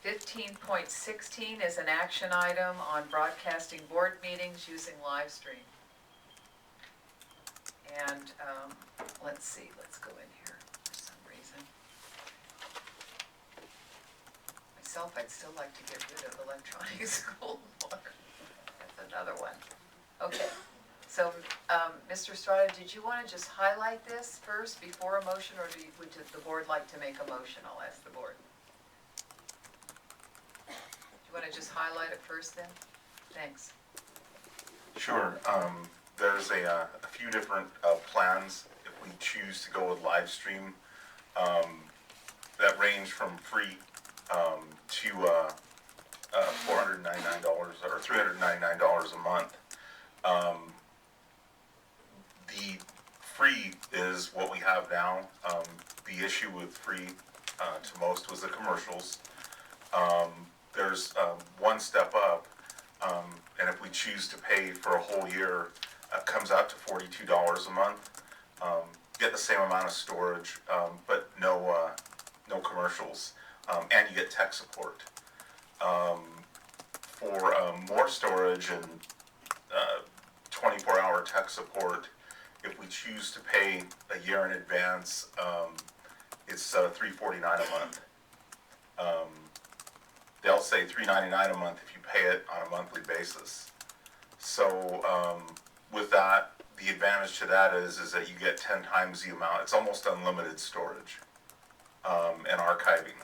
15.16 is an action item on broadcasting board meetings using live stream. And let's see, let's go in here for some reason. Myself, I'd still like to get rid of electronic school board. That's another one. Okay, so Mr. Estrada, did you want to just highlight this first before a motion, or would the board like to make a motion? I'll ask the board. Do you want to just highlight it first then? Thanks. Sure. There's a few different plans if we choose to go with live stream that range from free to $499 or $399 a month. The free is what we have now. The issue with free to most was the commercials. There's one step up, and if we choose to pay for a whole year, it comes out to $42 a month. Get the same amount of storage, but no commercials, and you get tech support. For more storage and 24-hour tech support, if we choose to pay a year in advance, it's $349 a month. They'll say $399 a month if you pay it on a monthly basis. So with that, the advantage to that is that you get 10 times the amount. It's almost unlimited storage and archiving.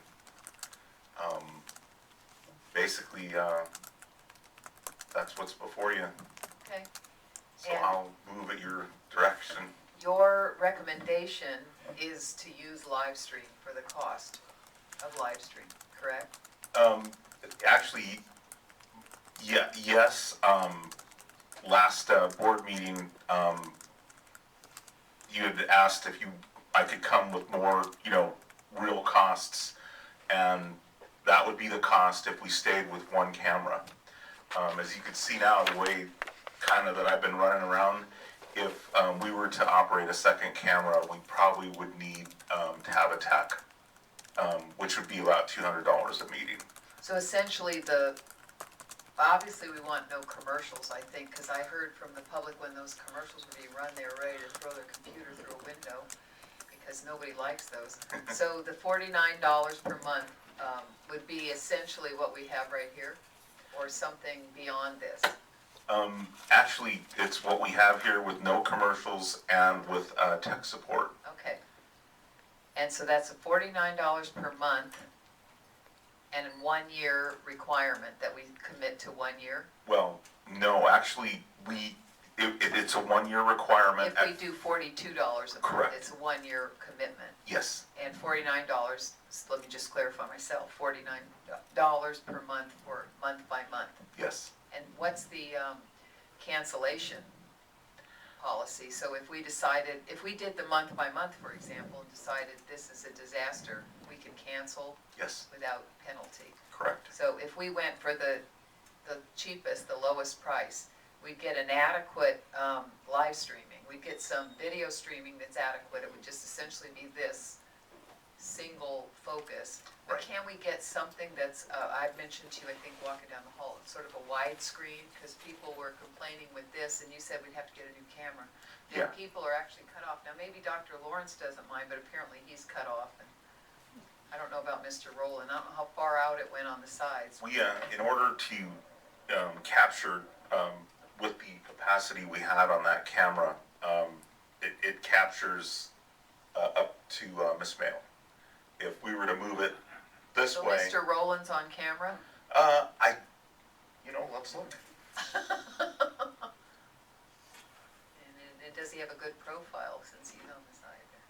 Basically, that's what's before you. Okay. So I'll move at your direction. Your recommendation is to use live stream for the cost of live stream, correct? Actually, yeah, yes. Last board meeting, you had asked if I could come with more, real costs, and that would be the cost if we stayed with one camera. As you can see now, the way kind of that I've been running around, if we were to operate a second camera, we probably would need to have a tech, which would be about $200 a meeting. So essentially obviously we want no commercials, I think, because I heard from the public when those commercials were being run, they were ready to throw their computer through a window because nobody likes those. So the $49 per month would be essentially what we have right here, or something beyond this? Actually, it's what we have here with no commercials and with tech support. Okay. And so that's a $49 per month and a 1 year requirement that we commit to 1 year? Well, no, actually, it's a 1 year requirement. If we do $42 a month, correct. It's a 1 year commitment. Yes. And $49, let me just clarify myself, $49 per month or month by month. Yes. And what's the cancellation policy? So if we did the month by month, for example, and decided this is a disaster, we can cancel? Yes. Without penalty? Correct. So if we went for the cheapest, the lowest price, we'd get an adequate live streaming. We'd get some video streaming that's adequate. It would just essentially be this single focus. But right. Can we get something that's, I've mentioned to you, I think, walking down the hall, sort of a widescreen, because people were complaining with this, and you said we'd have to get a new camera. And yeah. People are actually cut off. Now, maybe Dr. Lawrence doesn't mind, but apparently he's cut off. And I don't know about Mr. Rowland. I don't know how far out it went on the sides. We, in order to capture, with the capacity we had on that camera, it captures up to Miss Mail. If we were to move it this way. So Mr. Rowland's on camera? Let's look. And does he have a good profile since he's on the side there?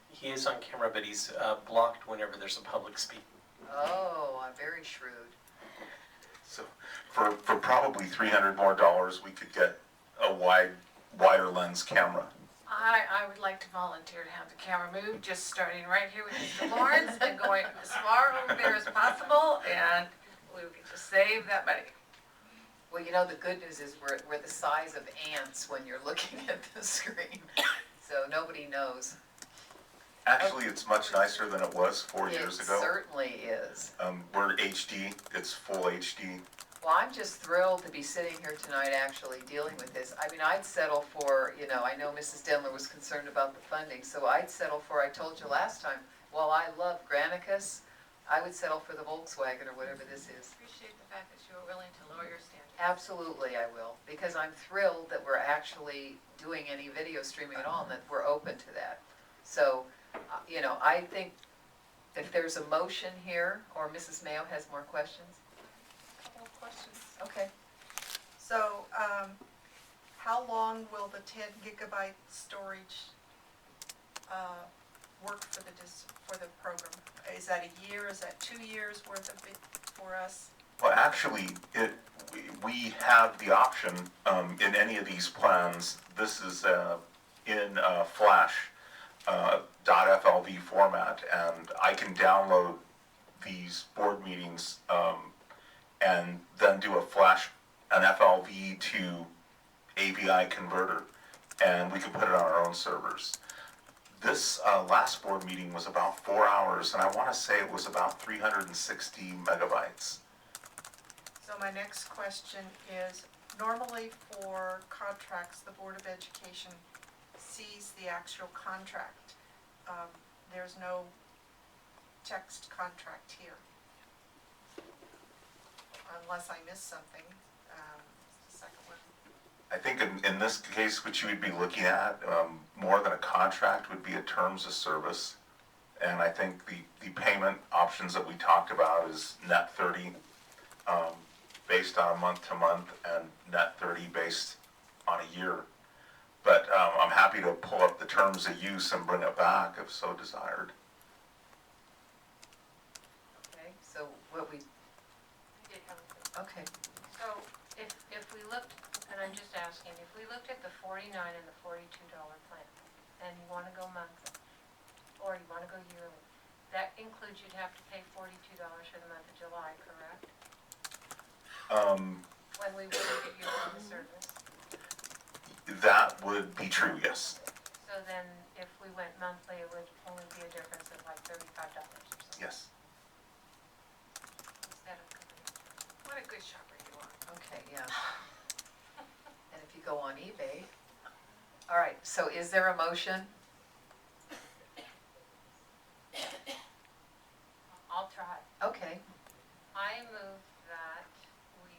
He is on camera, but he's blocked whenever there's a public speaking. Oh, I'm very shrewd. So for probably $300 more, we could get a wider lens camera. I would like to volunteer to have the camera moved, just starting right here with Mr. Lawrence and going as far over there as possible, and we could just save that money. Well, the good news is we're the size of ants when you're looking at the screen, so nobody knows. Actually, it's much nicer than it was 4 years It ago. certainly is. We're HD, it's full HD. Well, I'm just thrilled to be sitting here tonight actually dealing with this. I mean, I'd settle for, I know Mrs. Denler was concerned about the funding, so I'd settle for, I told you last time, while I love Granicus, I would settle for the Volkswagen or whatever this is. Appreciate the fact that you were willing to lower your standards. Absolutely, I will, because I'm thrilled that we're actually doing any video streaming at all and that we're open to that. So, I think if there's a motion here, or Mrs. Mayo has more questions? Couple of questions. Okay. So, how long will the 10 gigabyte storage work for the program? Is that a year? Is that 2 years worth of it for us? Well, actually, we have the option in any of these plans. This is in Flash .flv format, and I can download these board meetings and then do an FLV to AVI converter, and we can put it on our own servers. This last board meeting was about 4 hours, and I want to say it was about 360 megabytes. So my next question is, normally for contracts, the Board of Education sees the actual contract. There's no text contract here. Unless I missed something. The second one. I think in this case, what you would be looking at, more than a contract, would be a terms of service. And I think the payment options that we talked about is net 30 based on a month-to-month, and net 30 based on a year. But I'm happy to pull up the terms of use and bring it back if so desired. Okay, so what we, I did have a quick. okay, So if we looked, and I'm just asking, if we looked at the $49 and the $42 plan, and you want to go monthly, or you want to go yearly, that includes you'd have to pay $42 for the month of July, correct? When we were to get you on the service. That would be true, yes. So then if we went monthly, it would only be a difference of like $35 or something. Yes. Instead of coming. What a good shopper you are. okay, yeah. And if you go on eBay, all right, so is there a motion? I'll try. Okay, I move that we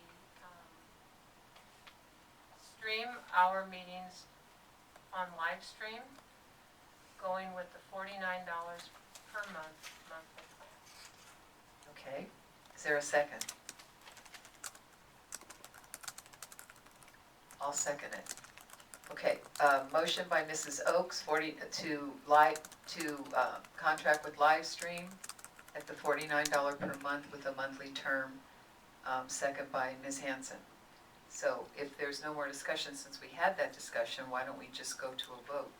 stream our meetings on live stream, going with the $49 per month monthly plan. okay. Is there a second? I'll second it. Okay, motion by Mrs. Oaks, to contract with Livestream at the $49 per month with a monthly term, second by Ms. Hanson. So if there's no more discussion, since we had that discussion, why don't we just go to a vote?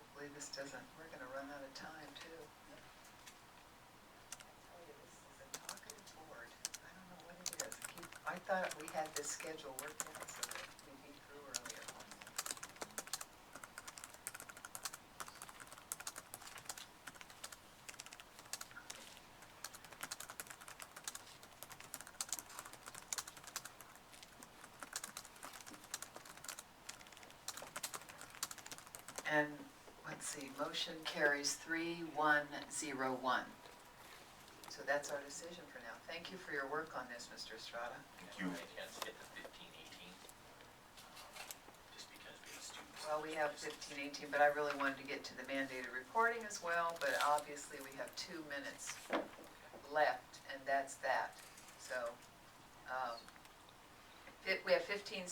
Hopefully this doesn't, we're gonna run out of time too. I tell you, this is a talkative board. I don't know what it is. I thought we had this schedule worked out so that we'd be through earlier. And let's see, motion carries 3-1-0-1. So that's our decision for now. Thank you for your work on this, Mr. Estrada. Thank you. By chance get the 15, 18? Just because we have students. Well, we have 15-18, but I really wanted to get to the mandated reporting as well, but obviously we have 2 minutes left, and that's that. So, we have 15 seconds.